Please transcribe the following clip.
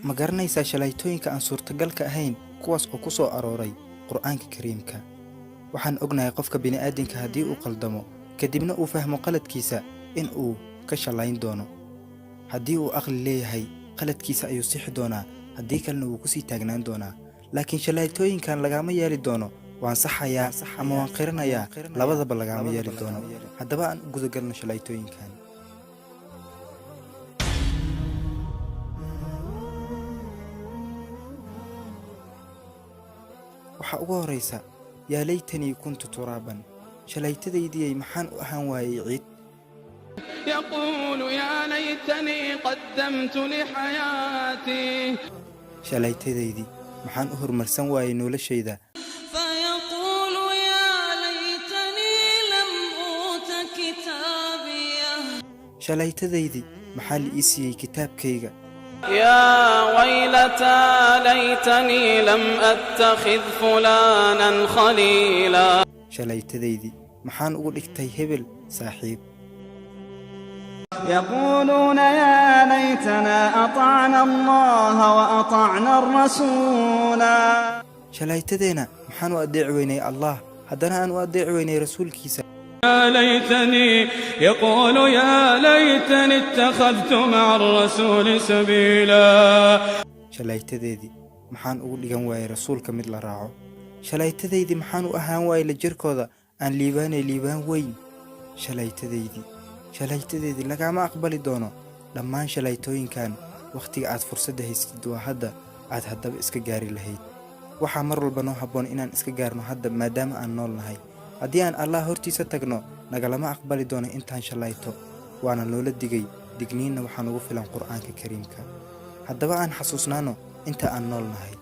ma garanaysaa shalaytooyinka aan suurtagalka ahayn kuwaas oo ku soo arooray qur'aanka kariimka waxaan ognahay qofka bini'aadinka haddii uu qaldamo kadibna uu fahmo qaladkiisa in uu ka shalayn doono haddii uu aqli leeyahay qaladkiisa ayuu sixi doonaa haddii kalena wuu ku sii taagnaan doonaa laakiin shalaytooyinkan lagama yeeli doono waan saxayaa ama waan qiranayaa labadaba lagama yeeli doono haddaba aan u gudagalno shalaytooyinkan waxa ugu horeysa yaa laytanii kuntu turaaban shalaytadaydii maxaan u ahaan waayay ciid يقول يا ليتني قدمت لحياتي shalaytadaydii maxaan u hormarsan waayay noloshayda فيقول يا ليتني لم أوت كتابيه shalaytadaydii maxaa la ii siiyey kitaabkayga يا ويلتى ليتني لم أتخذ فلانا خليلا shalaytadaydii maxaan ugu dhigtay hebel saaxiib يقولون يا ليتنا أطعنا الله وأطعنا الرسولا shalaytadeena maxaan u adeeci weynay allah haddana aan u adeeci weynay rasuulkiisa يا ليتني يقول يا ليتني اتخذت مع الرسول سبيلا shalaytadeedii maxaan ugu dhigan waayay rasuulka mid la raaco shalaytadaydii maxaan u ahaan waayay la jirkooda aan liibaanay liibaan weyn shalaytadeedii lagama aqbali doono dhammaan shalaytooyinkan wakhtiga aad fursadda haysatid waa hadda aad haddaba iska gaari lahayd waxaa mar walba noo habboon inaan iska gaarno hadda maadaama aan nool nahay haddii aan allah hortiisa tagno nagalama aqbali doono intaan shalayto waana noola digay digniinna waxaan ugu filan qur'aanka kariimka haddaba aan xasuusnaano inta aan nool nahay